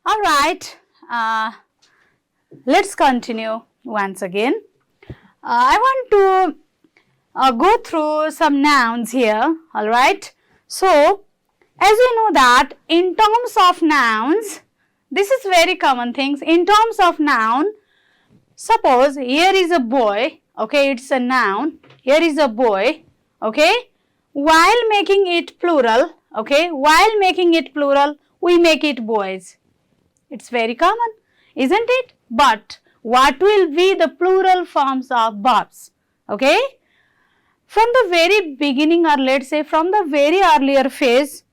All right, let's continue once again. I want to go through some nouns here. All right. So, as we know that in terms of nouns, this is very common things. In terms of noun, suppose here is a boy. Okay, it's a noun. Here is a boy. Okay. While making it plural, okay, while making it plural, we make it boys. It's very common, isn't it? But what will be the plural forms of verbs? Okay. From the very beginning, or let's say from the very earlier phase,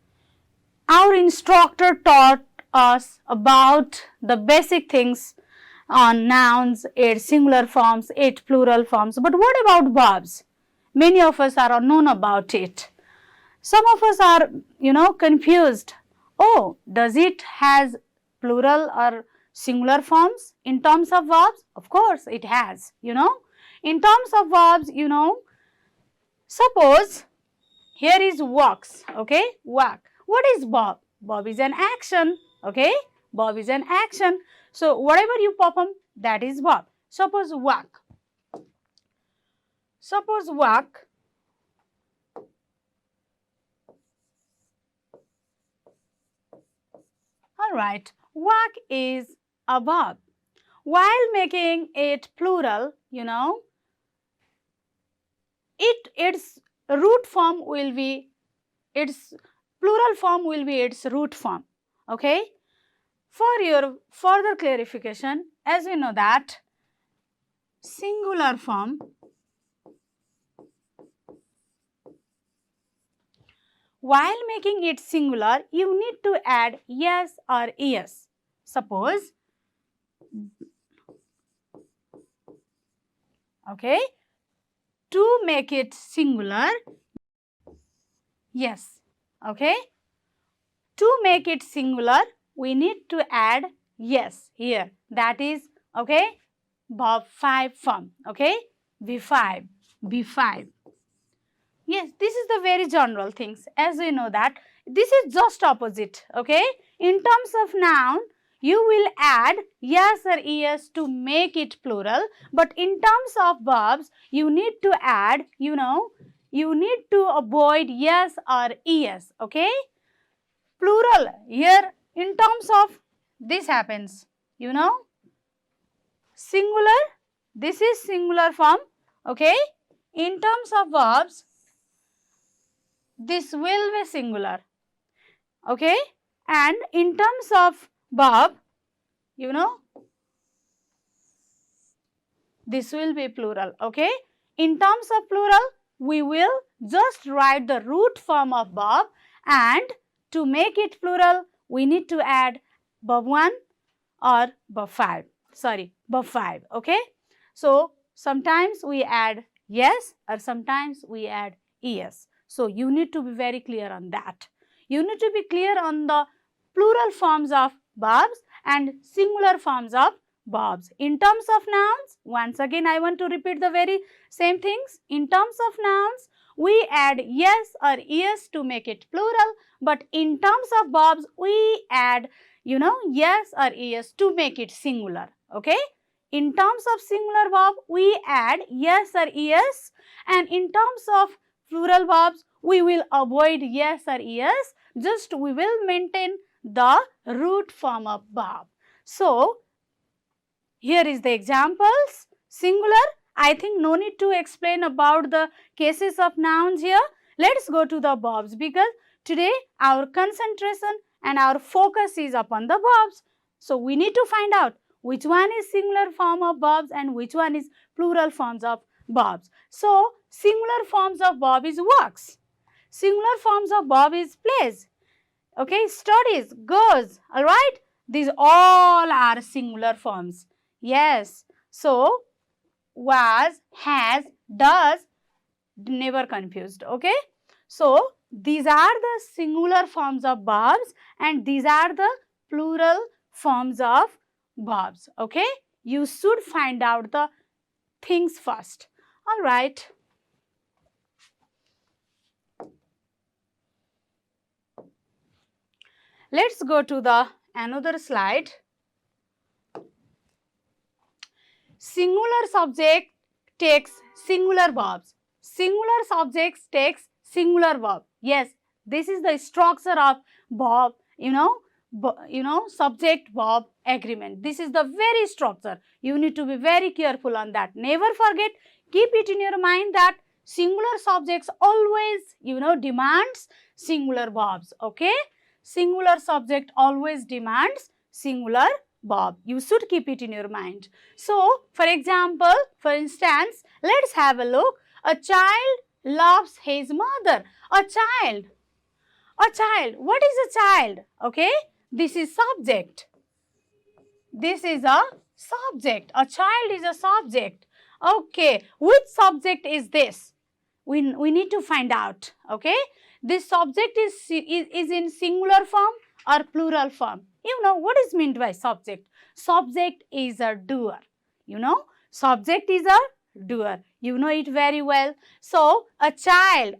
our instructor taught us about the basic things on nouns, its singular forms, its plural forms. But what about verbs? Many of us are unknown about it. Some of us are, confused. Oh, does it has plural or singular forms in terms of verbs? Of course, it has, In terms of verbs, suppose here is walks, okay, walk. What is verb? Verb is an action, okay, verb is an action. So, whatever you perform, that is verb. Suppose walk. Suppose walk. Alright, walk is a verb. While making it plural, its root form will be, its plural form will be its root form, okay. For your further clarification, as we know that singular form, while making it singular, you need to add yes or es. Suppose, okay, to make it singular, yes, okay. To make it singular, we need to add yes here. That is, okay, verb 5 form, okay, B5, B5. Yes, this is the very general things. As we know that, this is just opposite, okay. In terms of noun, you will add yes or es to make it plural. But in terms of verbs, you need to add, you need to avoid yes or es, okay. Plural, here in terms of this happens, singular, this is singular form, okay. In terms of verbs, this will be singular, okay. And in terms of verb, this will be plural, okay. In terms of plural, we will just write the root form of verb, and to make it plural, we need to add verb 1 or verb 5, verb 5, okay. So, sometimes we add yes or sometimes we add es. So, you need to be very clear on that. You need to be clear on the plural forms of verbs and singular forms of verbs. In terms of nouns, once again I want to repeat the very same things. In terms of nouns, we add yes or es to make it plural, but in terms of verbs, we add, yes or es to make it singular, okay. In terms of singular verb, we add yes or es, and in terms of plural verbs, we will avoid yes or es, just we will maintain the root form of verb. So, here is the examples. Singular, I think no need to explain about the cases of nouns here. Let's go to the verbs, because today our concentration and our focus is upon the verbs. So, we need to find out which one is singular form of verbs and which one is plural forms of verbs. So, singular forms of verb is works. Singular forms of verb is plays, okay, studies, goes, alright. These all are singular forms. Yes. So, was, has, does, never confused, okay. So, these are the singular forms of verbs and these are the plural forms of verbs, okay. You should find out the things first, alright. Let's go to the another slide. Singular subject takes singular verbs. Singular subjects takes singular verb. Yes, this is the structure of verb, subject verb agreement. This is the very structure. You need to be very careful on that. Never forget, keep it in your mind that singular subjects always, demands singular verbs. Okay? Singular subject always demands singular verb. You should keep it in your mind. So, for instance, let's have a look. A child loves his mother. A child. What is a child? Okay, this is subject. This is a subject. A child is a subject. Okay, which subject is this? We need to find out. Okay, this subject is in singular form or plural form. You know what is meant by subject? Subject is a doer. Subject is a doer. You know it very well. So, a child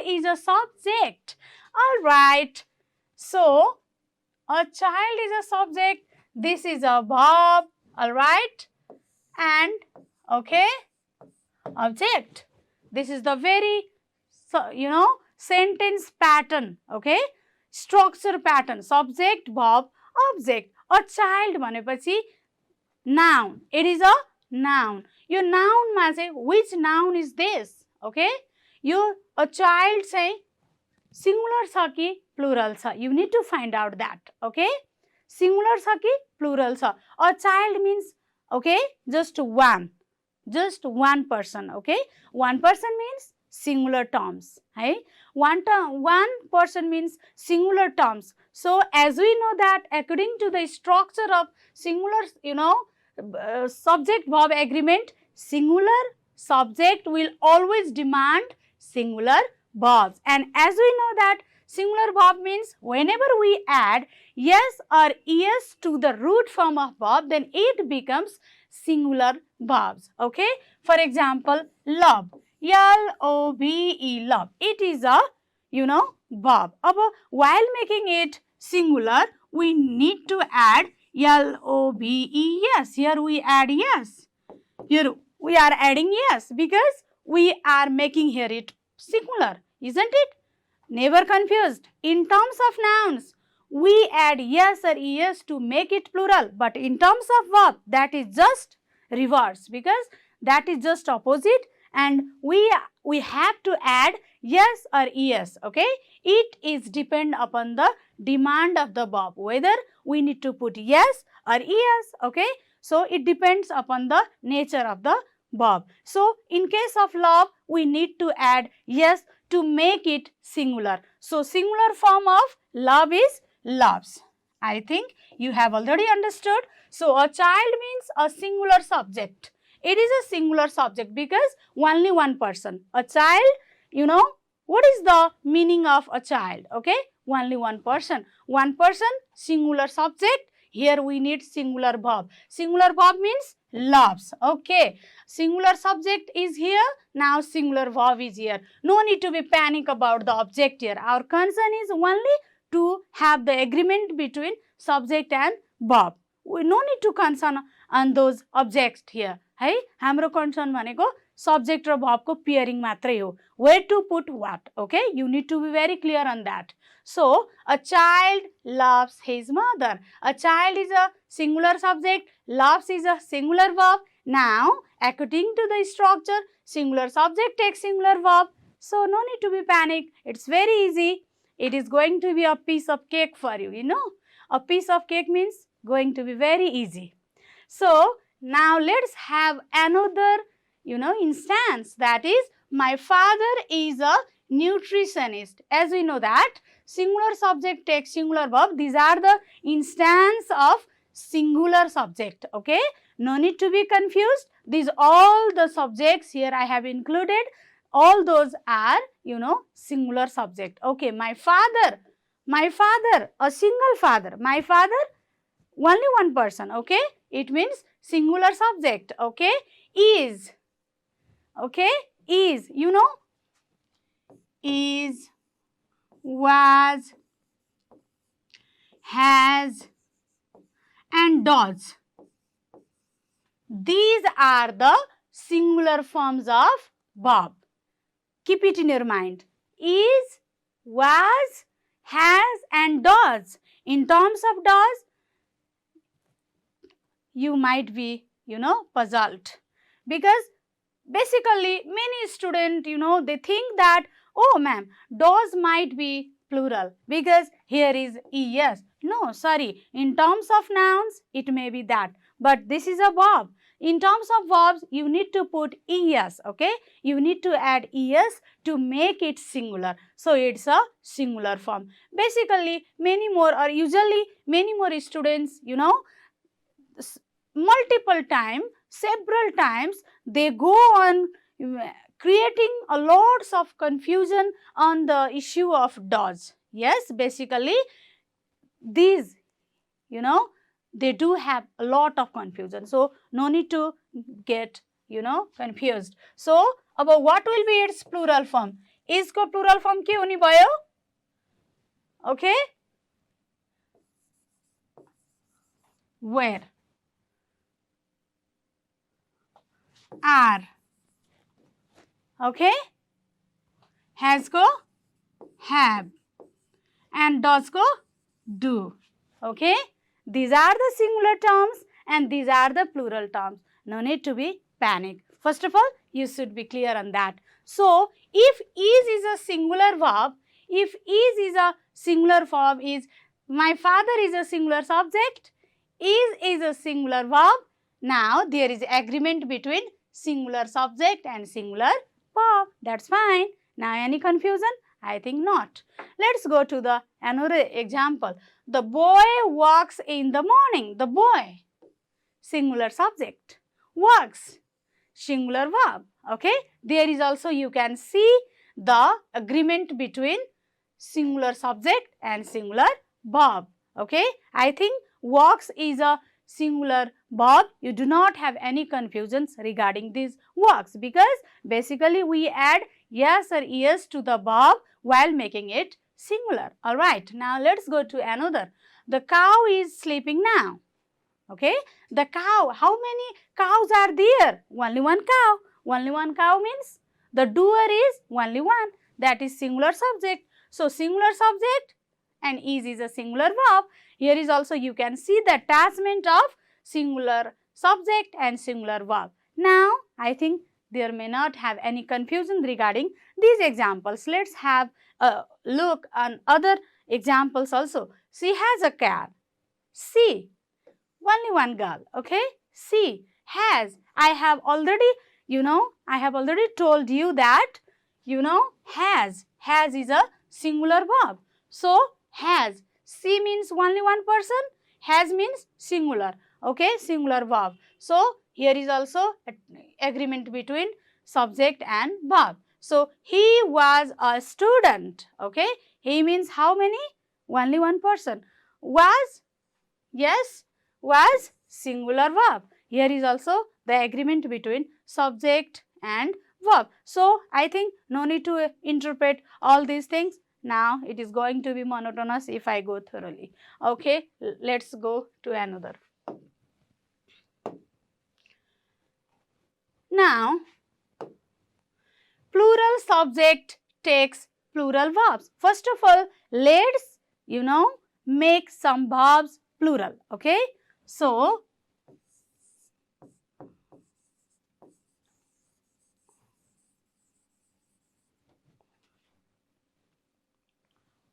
is a subject. All right. So, a child is a subject. This is a verb. All right. And, okay, object. This is the very, sentence pattern. Okay. Structure pattern. Subject, verb, object. A child भनेपछि noun. It is a noun. Your noun मा चाहिँ which noun is this? Okay. A child चाहिँ singular छ कि plural छ? You need to find out that. Okay. Singular छ कि plural छ? A child means, okay, just one person. Okay. One person means singular terms. Hey? One person means singular terms. So, as we know that according to the structure of singular, subject-verb agreement, singular subject will always demand singular verbs. And as we know that singular verb means whenever we add yes or es to the root form of verb, then it becomes singular verbs. Okay. For example, love. L-O-V-E, love. It is a, verb. While making it singular, we need to add L-O-V-E, yes. Here we add yes. Here we are adding yes because we are making here it singular, isn't it? Never confused. In terms of nouns, we add yes or es to make it plural. But in terms of verb, that is just reverse because that is just opposite. And we have to add yes or es, okay? It is depend upon the demand of the verb, whether we need to put yes or es, okay? So, it depends upon the nature of the verb. So, in case of love, we need to add yes to make it singular. So, singular form of love is loves. I think you have already understood. So, a child means a singular subject. It is a singular subject because only one person. A child, what is the meaning of a child? Okay, only one person. One person, singular subject. Here we need singular verb. Singular verb means loves. Okay, singular subject is here. Now singular verb is here. No need to be panic about the object here. Our concern is only to have the agreement between subject and verb. We no need to concern on those objects here. है हाम्रो concern भनेको subject र भर्बको pairing मात्रै हो. Where to put what? Okay, you need to be very clear on that. So, a child loves his mother. A child is a singular subject, loves is a singular verb. Now, according to the structure, singular subject takes singular verb. So, no need to be panic. It's very easy. It is going to be a piece of cake for you, A piece of cake means going to be very easy. So, now let's have another, instance, that is my father is a nutritionist. As we know that singular subject takes singular verb. These are the instance of singular subject. Okay, no need to be confused. These all the subjects here I have included. All those are, singular subject. Okay, my father, a single father. My father, only one person. Okay, it means singular subject. Okay, is. Okay, is, is, was, has, and does. These are the singular forms of verb. Keep it in your mind. Is, was, has and does. In terms of does, you might be, puzzled. Because basically many students, they think that, oh ma'am, does might be plural because here is es. No, sorry. In terms of nouns, it may be that. But this is a verb. In terms of verbs, you need to put es, okay? You need to add es to make it singular. So, it's a singular form. Basically, usually many more students, multiple times, several times, they go on creating a lots of confusion on the issue of does. Yes, basically, these, they do have a lot of confusion. So, no need to get, confused. So, about what will be its plural form? Is ko plural form kyun nahi bhayo? Okay? Where? Are. Okay? Has ko have. And does ko do. Okay? These are the singular terms and these are the plural terms. No need to be panic. First of all, you should be clear on that. So, if is a singular verb, if is a singular verb is my father is a singular subject, is a singular verb. Now, there is agreement between singular subject and singular verb. That's fine. Now, any confusion? I think not. Let's go to the another example. The boy walks in the morning. The boy, singular subject. Walks, singular verb. Okay. There is also you can see the agreement between singular subject and singular verb. Okay. I think walks is a singular verb. You do not have any confusions regarding these walks because basically we add yes or es to the verb while making it singular. Alright, now let's go to another. The cow is sleeping now. Okay, the cow, how many cows are there? Only one cow. Only one cow means the doer is only one. That is singular subject. So, singular subject and is a singular verb. Here is also you can see the attachment of singular subject and singular verb. Now, I think there may not have any confusion regarding these examples. Let's have a look on other examples also. She has a car. She, only one girl, okay? She has. I have already, I have already told you that, has. Has is a singular verb. So, has. She means only one person. Has means singular, okay? Singular verb. So, here is also agreement between subject and verb. So, he was a student, okay? He means how many? Only one person. Was, yes, was singular verb. Here is also the agreement between subject and verb. So, I think no need to interpret all these things. Now, it is going to be monotonous if I go thoroughly. Okay, let's go to another. Now, plural subject takes plural verbs. First of all, let's, make some verbs plural, okay? So,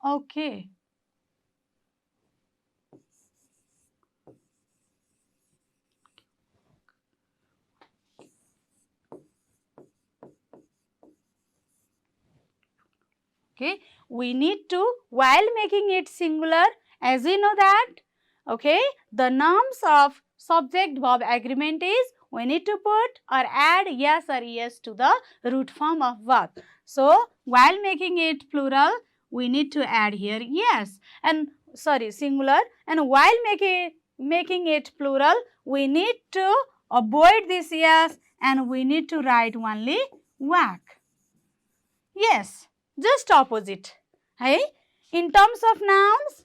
okay. Okay, we need to, while making it singular, as we know that, okay, the norms of subject-verb agreement is we need to put or add yes or es to the root form of verb. So, while making it plural, we need to add here yes and singular, and while making it plural, we need to avoid this yes and we need to write only whack. Yes. Just opposite. Hey? In terms of nouns,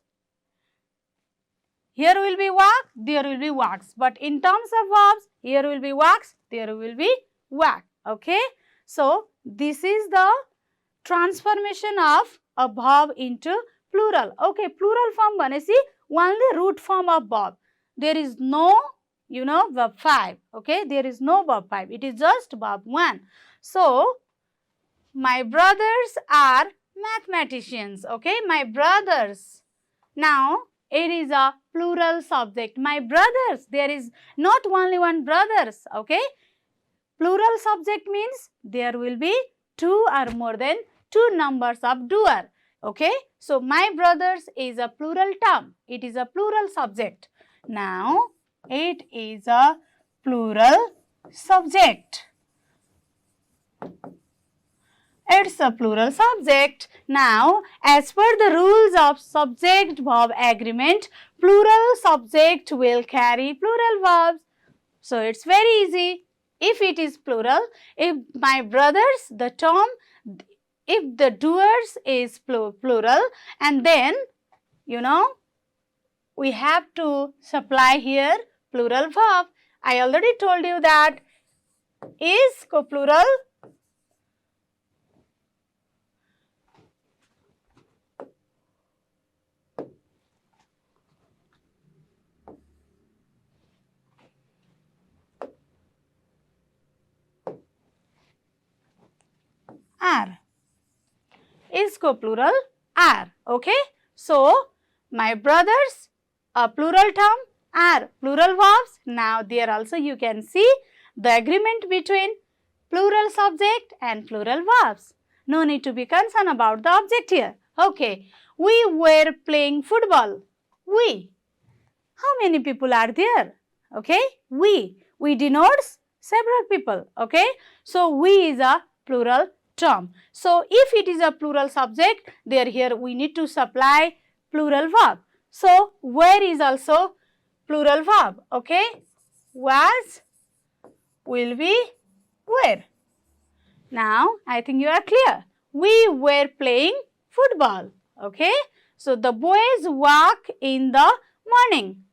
Here will be walk, there will be walks. But in terms of verbs, here will be walks, there will be walk. Okay. So, this is the transformation of a verb into plural. Okay, plural form भनेपछि only root form of verb. There is no, verb 5. Okay, there is no verb 5. It is just verb 1. So, my brothers are mathematicians. Okay, my brothers. Now, it is a plural subject. My brothers. There is not only one brothers. Okay, plural subject means there will be two or more than two numbers of doer. Okay, so my brothers is a plural term. It is a plural subject. Now, it is a plural subject. It's a plural subject. Now, as per the rules of subject-verb agreement, plural subject will carry plural verbs. So, it's very easy. If it is plural, if my brothers, the term, if the doers is plural, and then, we have to supply here plural verb. I already told you that is co-plural. Are. Is co-plural are. Okay. So, my brothers, a plural term, are plural verbs. Now, there also you can see the agreement between plural subject and plural verbs. No need to be concerned about the object here. Okay. We were playing football. We. How many people are there? Okay. We. We denotes several people. Okay. So, we is a plural term. So, if it is a plural subject, there here we need to supply plural verb. So, where is also plural verb. Okay. Was, will be, were. Now, I think you are clear. We were playing football. Okay. So, the boys walk in the morning.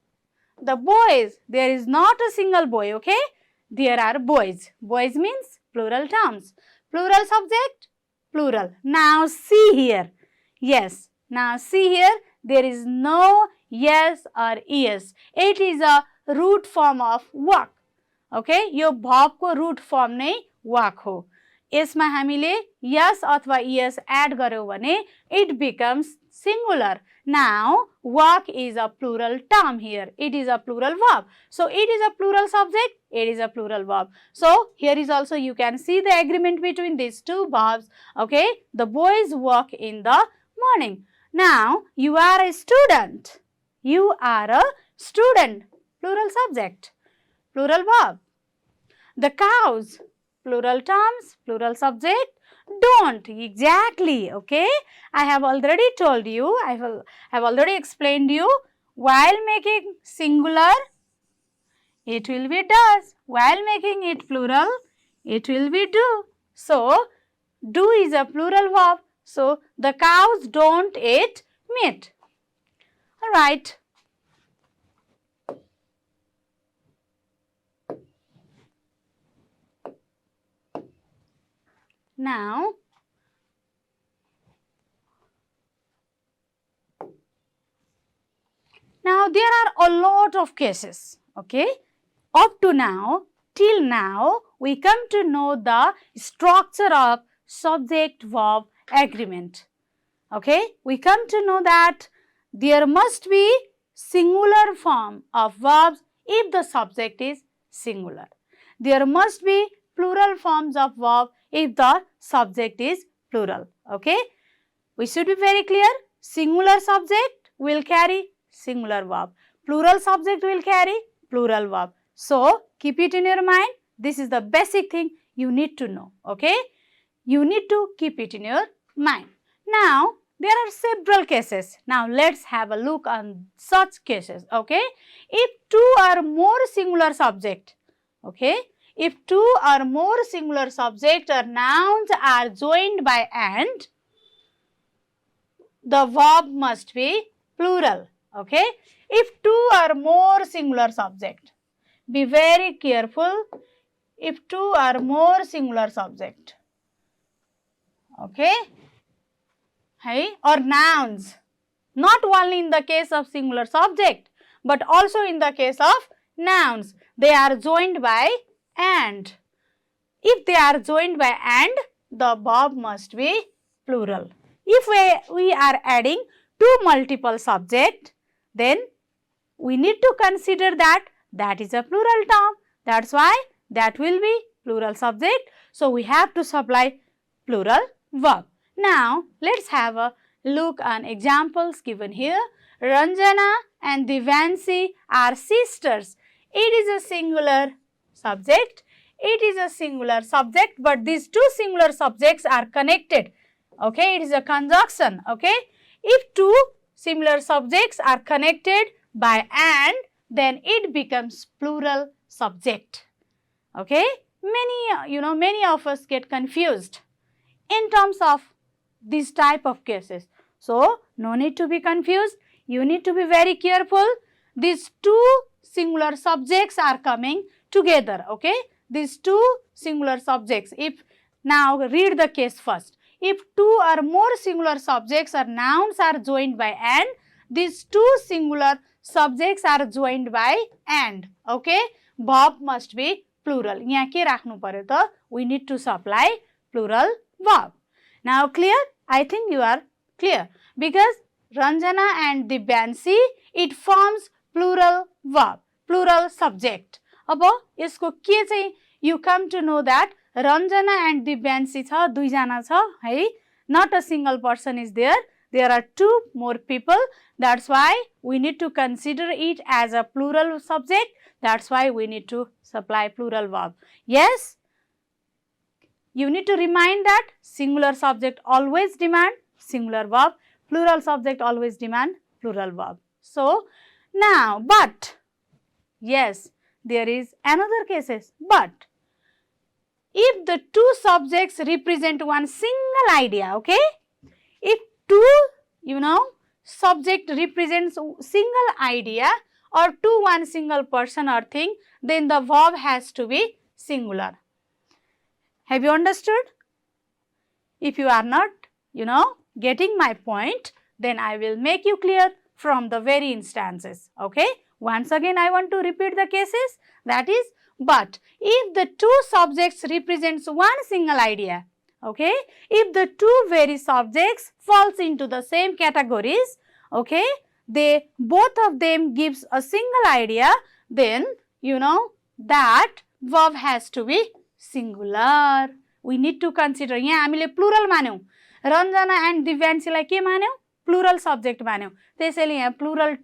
The boys, there is not a single boy. Okay. There are boys. Boys means plural terms. Plural subject, plural. Now, see here. Yes. Now, see here. There is no yes or yes. It is a root form of walk. Okay. Yo verb को root form नै walk हो. यसमा हामीले yes अथवा yes add गर्यौं भने it becomes singular. Now, walk is a plural term here. It is a plural verb. So, it is a plural subject. It is a plural verb. So, here is also you can see the agreement between these two verbs. Okay. The boys walk in the morning. Now, you are a student. You are a student. Plural subject. Plural verb. The cows. Plural terms. Plural subject. Don't. Exactly. Okay. I have already told you. I have already explained you. While making singular, it will be does. While making it plural, it will be do. So, do is a plural verb. So, the cows don't eat meat. Alright. Now, there are a lot of cases. Okay. Up to now, till now, we come to know the structure of subject-verb agreement. Okay. We come to know that there must be singular form of verbs if the subject is singular. There must be plural forms of verb if the subject is plural. Okay. We should be very clear. Singular subject will carry singular verb. Plural subject will carry plural verb. So, keep it in your mind. This is the basic thing you need to know. Okay. You need to keep it in your mind. Now, there are several cases. Now, let's have a look on such cases. Okay. If two or more singular subject, okay, if two or more singular subject or nouns are joined by and, the verb must be plural. Okay. If two or more singular subject, be very careful. If two or more singular subject, okay, hey, or nouns, not only in the case of singular subject, but also in the case of nouns, they are joined by and. If they are joined by and, the verb must be plural. If we are adding two multiple subject, then we need to consider that is a plural term. That's why that will be plural subject. So, we have to supply plural verb. Now, let's have a look on examples given here. Ranjana and Divyanshi are sisters. It is a singular subject. It is a singular subject, but these two singular subjects are connected. Okay, it is a conjunction. Okay, if two similar subjects are connected by and, then it becomes plural subject. Okay, many of us get confused in terms of this type of cases. So, no need to be confused. You need to be very careful. These two singular subjects are coming together. Okay, these two singular subjects. Now read the case first. If two or more singular subjects or nouns are joined by and, these two singular subjects are joined by and. Okay, verb must be plural. यहाँ के राख्नु पर्यो त? We need to supply plural verb. Now clear? I think you are clear, because Ranjana and Divyanshi, it forms plural verb, plural subject. अब यसको के चाहिँ you come to know that Ranjana and Divyanshi छ, दुईजना छ है, not a single person is there. There are two more people. That's why we need to consider it as a plural subject. That's why we need to supply plural verb. Yes, you need to remind that singular subject always demand singular verb, plural subject always demand plural verb. So, now, but, yes, there is another cases, but if the two subjects represent one single idea, okay, if two, subject represents single idea or one single person or thing, then the verb has to be singular. Have you understood? If you are not, getting my point, then I will make you clear from the very instances. Okay. Once again, I want to repeat the cases. That is, but if the two subjects represents one single idea, okay, if the two very subjects falls into the same categories, okay, both of them gives a single idea, then that verb has to be singular. We need to consider. यहाँ हामीले plural मान्यौं. Ranjana and दिव्यान्शीलाई के मान्यौं? Plural subject मान्यौं. त्यसैले यहाँ plural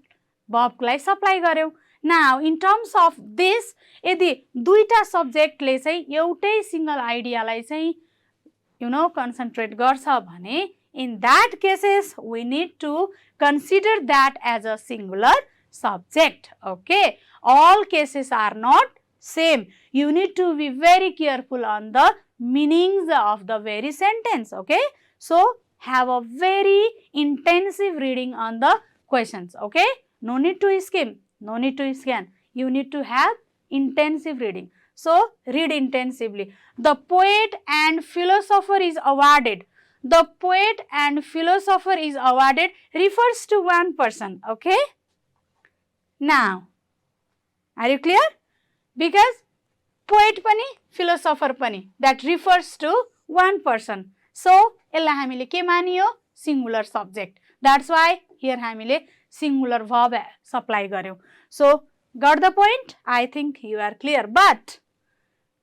verb लाई supply गर्यौं. Now, in terms of this, यदि दुईटा subject ले चाहिँ एउटै single idea लाई चाहिँ concentrate गर्छ भने, in that cases we need to consider that as a singular subject. Okay, all cases are not same. You need to be very careful on the meanings of the very sentence. Okay, so have a very intensive reading on the questions. Okay, no need to skim, no need to scan. You need to have intensive reading. So read intensively. The poet and philosopher is awarded. The poet and philosopher is awarded refers to one person. Okay, now are you clear? Because poet पनि philosopher पनि, that refers to one person. So यसलाई हामीले के मानियो? Singular subject. That's why here हामीले singular verb supply गर्यौं. So got the point? I think you are clear. But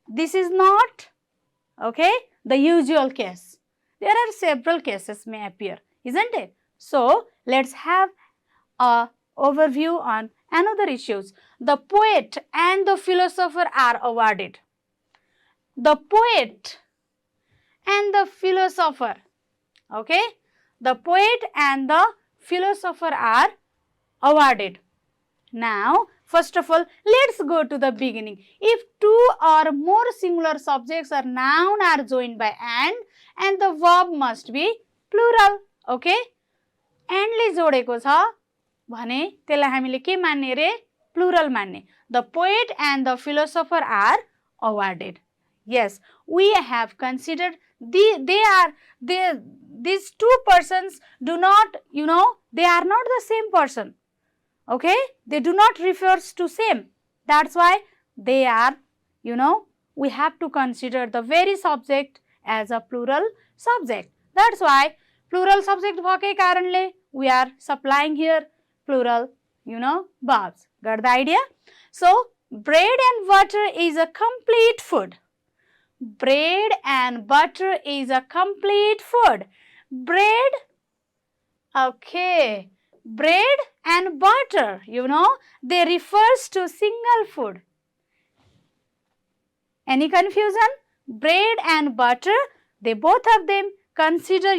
this is not, okay, the usual case. There are several cases may appear, isn't it? So let's have a overview on another issues. The poet and the philosopher are awarded. The poet and the philosopher, okay, the poet and the philosopher are awarded. Now, first of all, let's go to the beginning. If two or more singular subjects or noun are joined by and the verb must be plural. Okay, and ले जोडेको छ, भने त्यसलाई हामीले के मान्ने रे plural many the poet and the philosopher are awarded yes we have considered these two persons do not they are not the same person okay they do not refers to same that's why they are we have to consider the very subject as a plural subject that's why plural subject bhakai karanle we are supplying here plural verbs got the idea so bread and butter is a complete food bread and butter is a complete food bread okay bread and butter they refers to single food any confusion bread and butter they both of them consider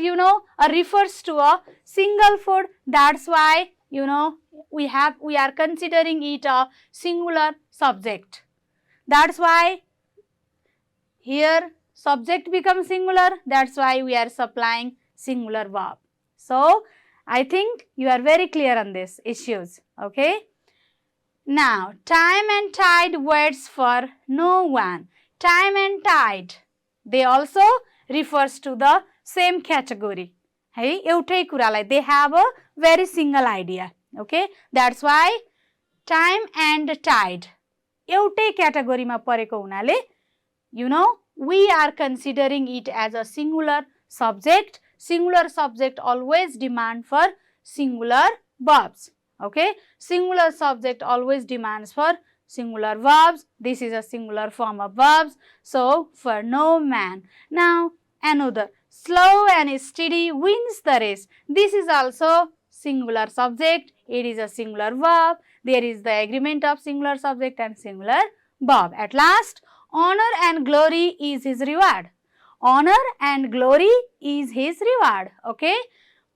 refers to a single food that's why we are considering it a singular subject that's why here subject becomes singular that's why we are supplying singular verb so I think you are very clear on this issues okay now time and tide words for no one time and tide they also refers to the same category है एउटै कुरालाई they have a very single idea okay that's why time and tide एउटै क्याटेगोरीमा परेको हुनाले we are considering it as a singular subject always demand for singular verbs okay singular subject always demands for singular verbs this is a singular form of verbs so for no man now another slow and steady wins the race this is also singular subject it is a singular verb there is the agreement of singular subject and singular verb at last honor and glory is his reward honor and glory is his reward okay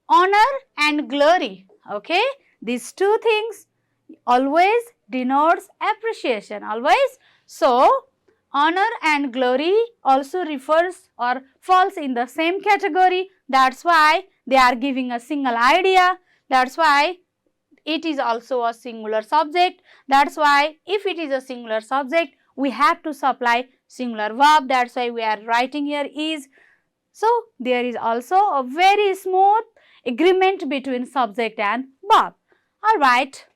honor and glory okay these two things always denotes appreciation always so honor and glory also refers or falls in the same category that's why they are giving a single idea that's why it is also a singular subject that's why if it is a singular subject we have to supply singular verb that's why we are writing here is so there is also a very smooth agreement between subject and verb all right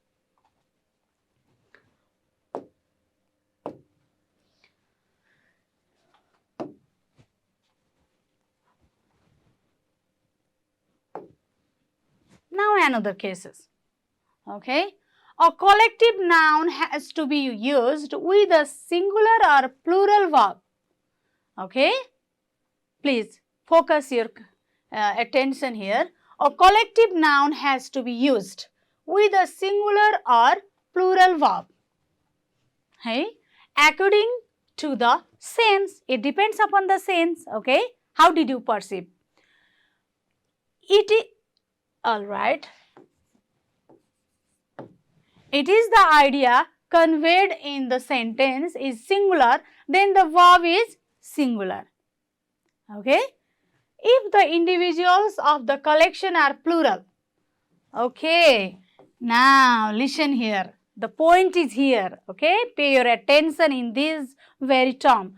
now another cases okay a collective noun has to be used with a singular or plural verb okay please focus your attention here a collective noun has to be used with a singular or plural verb hey according to the sense it depends upon the sense okay how did you perceive it is all right it is the idea conveyed in the sentence is singular then the verb is singular okay if the individuals of the collection are plural okay now listen here the point is here okay pay your attention in this very term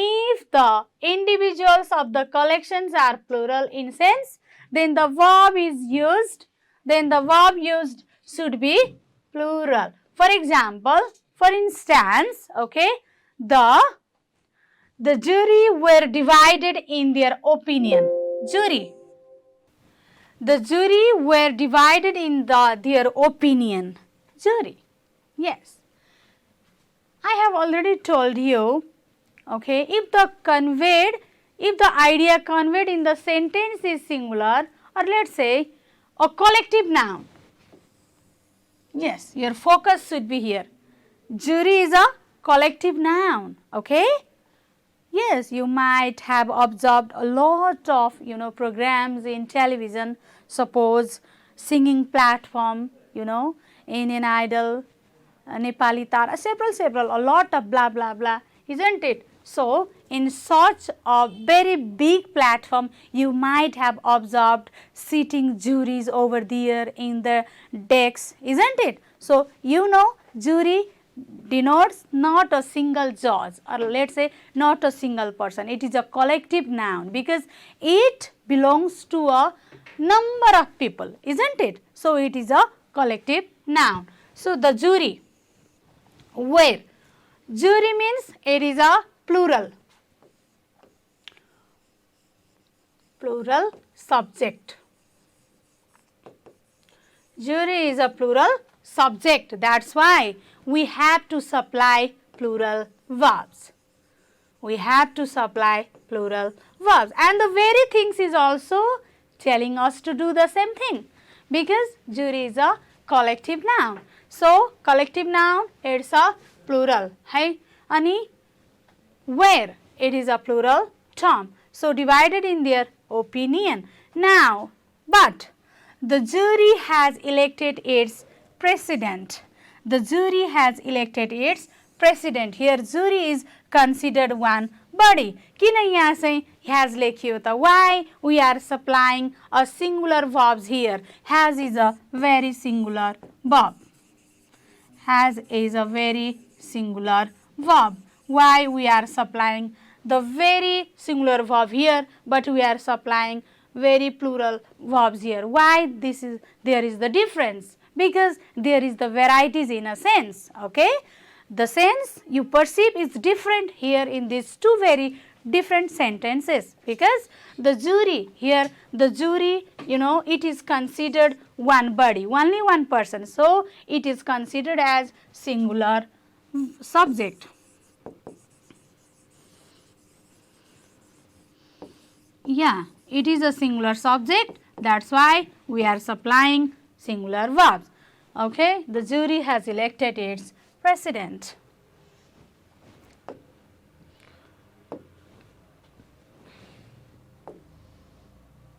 if the individuals of the collections are plural in sense then the verb is used then the verb used should be plural for example for instance okay the jury were divided in their opinion the jury were divided in their opinion jury yes I have already told you okay if the idea conveyed in the sentence is singular or let's say a collective noun yes your focus should be here jury is a collective noun okay yes you might have observed a lot of programs in television suppose singing platform Indian Idol Nepali Tara several a lot of blah blah blah isn't it So, in such a very big platform, you might have observed sitting juries over there in the decks, isn't it? So, you know, jury denotes not a single judge, or let us say not a single person. It is a collective noun because it belongs to a number of people, isn't it? So, it is a collective noun. So, the jury, where jury means it is a plural subject. Jury is a plural subject. That's why we have to supply plural verbs. We have to supply plural verbs, and the very things is also telling us to do the same thing because jury is a collective noun. So, collective noun, it's a plural. Hey, Ani, where it is a plural term. So, divided in their opinion. Now, but the jury has elected its president. The jury has elected its president. Here, jury is considered one body. किन यहाँ चाहिँ has लेखियो त? Why we are supplying a singular verbs here? Has is a very singular verb. Has is a very singular verb. Why we are supplying the very singular verb here, but we are supplying very plural verbs here? Why there is the difference? Because there is the varieties in a sense, okay? The sense you perceive is different here in these two very different sentences, because the jury here, the jury, you know, it is considered one body, only one person. So, it is considered as singular subject. Yeah, it is a singular subject. That's why we are supplying singular verbs. Okay, the jury has elected its president.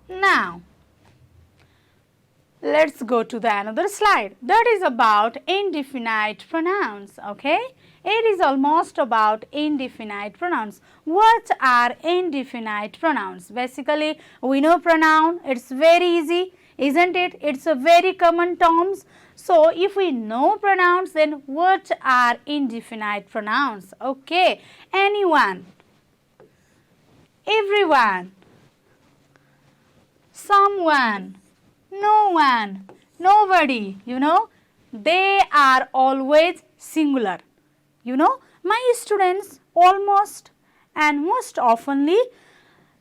Now, let's go to the another slide. That is about indefinite pronouns. Okay, it is almost about indefinite pronouns. What are indefinite pronouns? Basically, we know pronoun. It's very easy, isn't it? It's a very common terms. So, if we know pronouns, then what are indefinite pronouns? Okay, anyone, everyone, someone, no one, nobody, you know, they are always singular. You know, my students almost and most oftenly,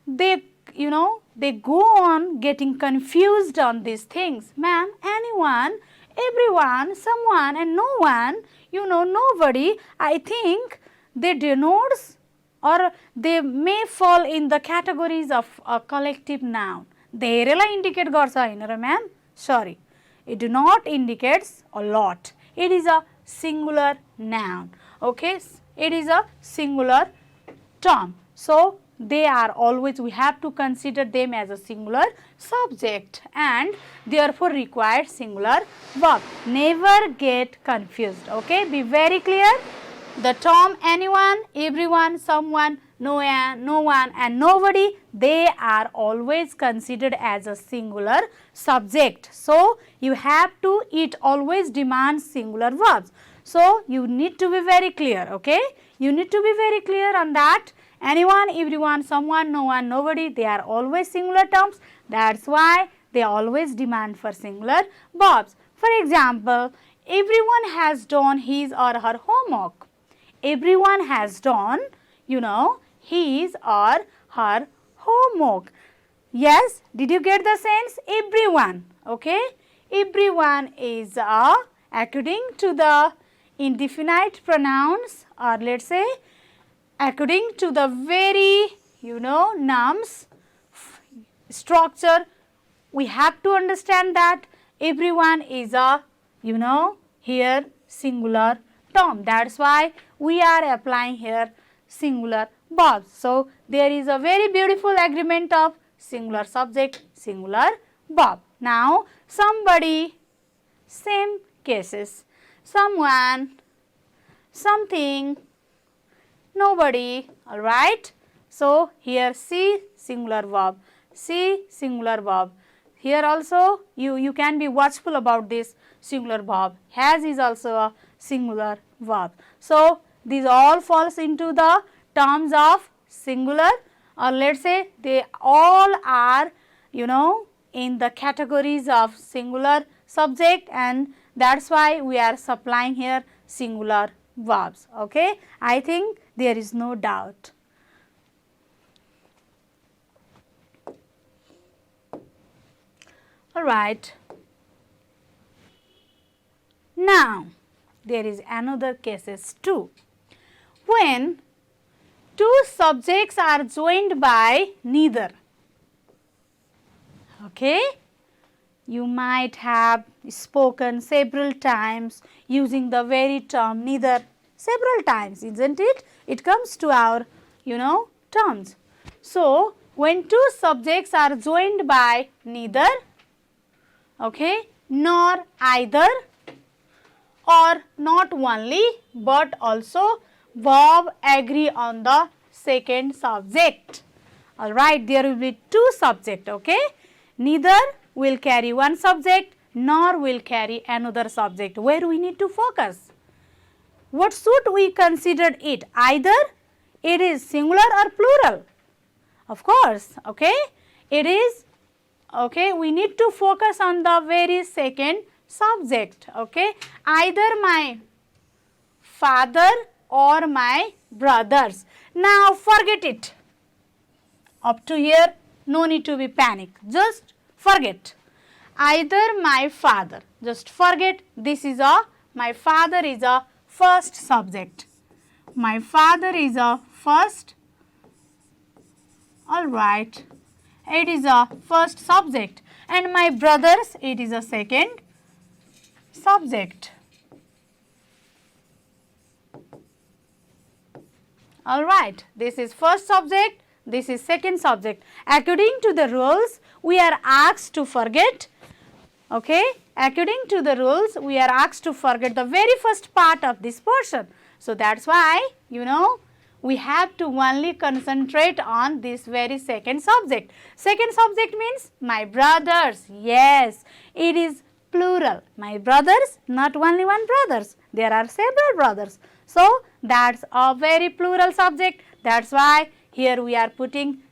they, you know, they go on getting confused on these things. Ma'am, anyone, everyone, someone and no one, you know, nobody, I think they denotes or they may fall in the categories of a collective noun. धेरैलाई indicate गर्छ हैन र ma'am? Sorry, it do not indicates a lot. It is a singular noun. Okay, it is a singular term. So, they are always, we have to consider them as a singular subject and therefore require singular verb. Never get confused. Okay, be very clear. The term anyone, everyone, someone, no one and nobody, they are always considered as a singular subject. So, you have to, it always demands singular verbs. So, you need to be very clear, okay? You need to be very clear on that. Anyone, everyone, someone, no one, nobody, they are always singular terms. That's why they always demand for singular verbs. For example, everyone has done his or her homework. Everyone has done, you know, his or her homework. Yes, did you get the sense? Everyone, okay? Everyone is according to the indefinite pronouns, or let's say according to the very, you know, nouns structure. We have to understand that everyone is a, you know, here singular term. That's why we are applying here singular verbs. So, there is a very beautiful agreement of singular subject, singular verb. Now, somebody, same cases, someone, something, nobody. Alright. So, here see singular verb, see singular verb. Here also you can be watchful about this singular verb. Has is also a singular verb. So, these all falls into the terms of singular, or let us say they all are in the categories of singular subject, and that is why we are supplying here singular verbs. Okay? I think there is no doubt. Alright. Now, there is another cases too. When two subjects are joined by neither. Okay? You might have spoken several times using the very term neither several times, isn't it? It comes to our, terms. So, when two subjects are joined by neither, okay, nor either, or not only but also verb agree on the second subject. Alright, there will be two subject, okay. Neither will carry one subject nor will carry another subject. Where we need to focus? What should we consider it? Either it is singular or plural. Of course, okay. It is, okay, we need to focus on the very second subject, okay. Either my father or my brothers. Now forget it. Up to here, no need to be panic. Just forget. Either my father. Just forget this is a, my father is a first subject. My father is a first. Alright. It is a first subject. And my brothers, it is a second subject. Alright. This is first subject. This is second subject. According to the rules, we are asked to forget, okay, according to the rules, we are asked to forget the very first part of this portion. So, that is why, we have to only concentrate on this very second subject. Second subject means my brothers. Yes, it is plural. My brothers, not only one brothers. There are several brothers. So, that is a very plural subject. That is why here we are putting,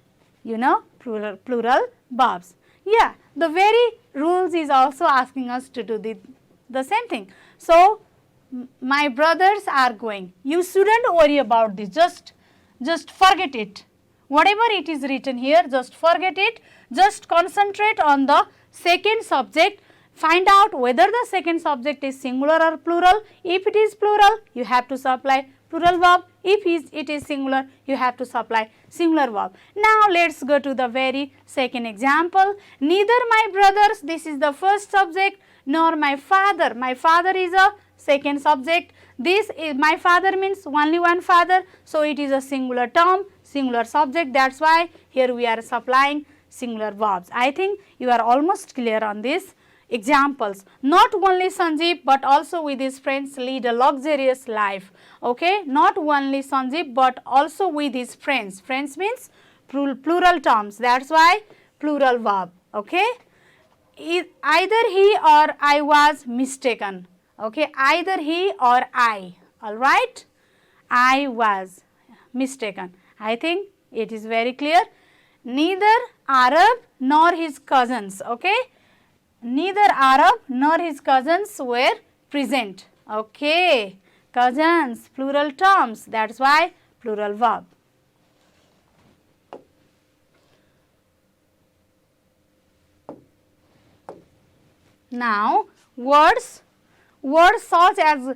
plural verbs. Yeah, the very rules is also asking us to do the same thing. So, my brothers are going. You shouldn't worry about this. Just forget it. Whatever it is written here, just forget it. Just concentrate on the second subject. Find out whether the second subject is singular or plural. If it is plural, you have to supply plural verb. If it is singular, you have to supply singular verb. Now, let us go to the very second example. Neither my brothers, this is the first subject, nor my father. My father is a second subject. This is, my father means only one father. So, it is a singular term, singular subject. That is why here we are supplying singular verbs. I think you are almost clear on this. Examples, not only Sanjeev but also with his friends lead a luxurious life. Okay, not only Sanjeev but also with his friends. Friends means plural terms. That is why plural verb. Okay, either he or I was mistaken. Okay, either he or I. Alright, I was mistaken. I think it is very clear. Neither Arab nor his cousins. Okay. Neither Arab nor his cousins were present. Okay, cousins, plural terms, that is why plural verb. Now, words such as,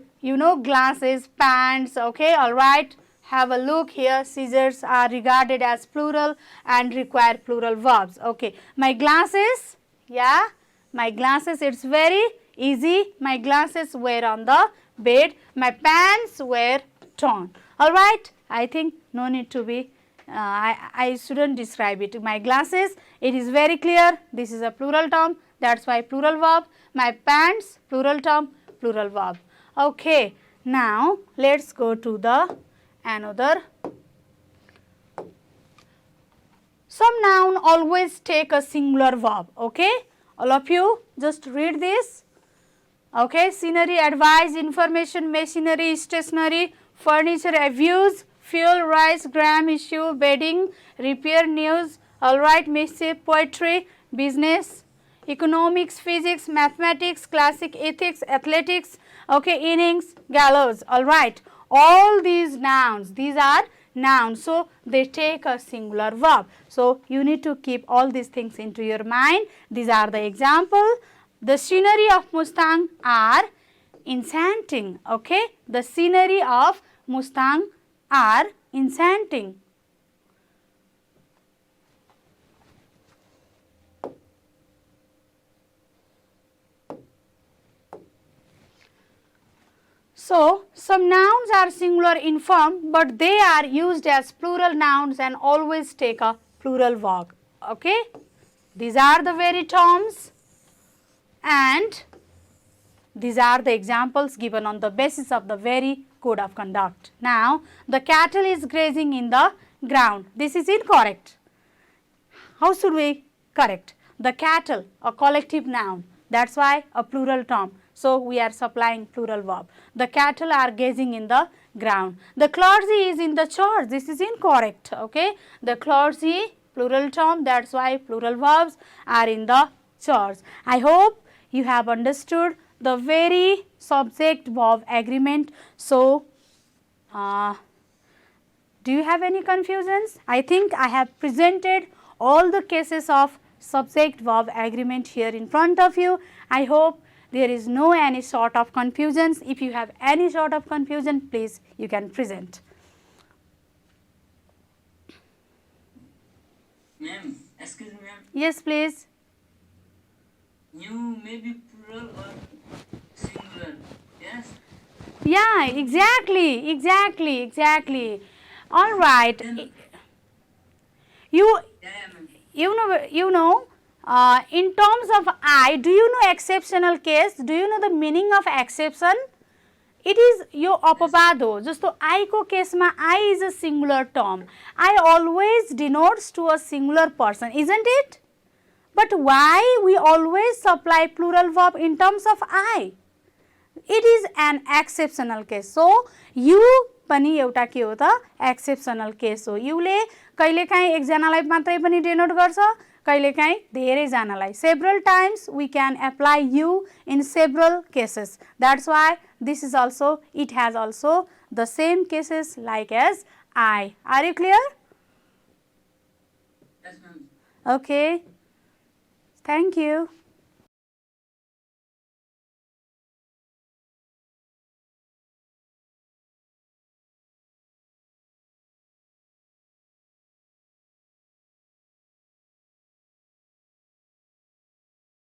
glasses, pants, okay, alright. Have a look here, scissors are regarded as plural and require plural verbs. Okay, my glasses, yeah. My glasses, it's very easy. My glasses were on the bed. My pants were torn. Alright, I think no need to be, I shouldn't describe it. My glasses, it is very clear. This is a plural term. That's why plural verb. My pants, plural term, plural verb. Okay, now let's go to the another Some noun always take a singular verb. Okay, all of you just read this. Okay, scenery, advice, information, machinery, stationery, furniture, abuse, fuel, rice, gram, issue, bedding, repair, news, alright, mischief, poetry, business, economics, physics, mathematics, classic, ethics, athletics, okay, innings, gallows, alright. All these nouns, these are nouns, so they take a singular verb. So you need to keep all these things into your mind. These are the example. The scenery of Mustang are enchanting. Okay, the scenery of Mustang are enchanting. So, some nouns are singular in form, but they are used as plural nouns and always take a plural verb. Okay, these are the very terms and these are the examples given on the basis of the very code of conduct. Now, the cattle is grazing in the ground. This is incorrect. How should we correct? The cattle, a collective noun. That is why a plural term. So, we are supplying plural verb. The cattle are gazing in the ground. The clergy is in the church. This is incorrect. Okay. The clergy, plural term. That is why plural verbs are in the church. I hope you have understood the very subject verb agreement. So, do you have any confusions? I think I have presented all the cases of subject verb agreement here in front of you. I hope there is no any sort of confusions. If you have any sort of confusion, please you can present. Ma'am, excuse me, ma'am. Yes, please. You may be plural or singular. Yes. Yeah, exactly. All right. You know. In terms of I, do you know exceptional case? Do you know the meaning of exception? It is यो अपवाद हो जस्तो I को केसमा I is a singular term. I always denotes to a singular person, isn't it? But why we always supply plural verb in terms of I? It is an exceptional case. So, you पनि एउटा के हो त exceptional case हो. युले कहिलेकाहीँ एकजनालाई मात्रै पनि denote गर्छ, कहिलेकाहीँ धेरैजनालाई. Several times we can apply you in several cases. That's why this is also, it has also the same cases like as I. Are you clear? Yes, ma'am. Okay. Thank you.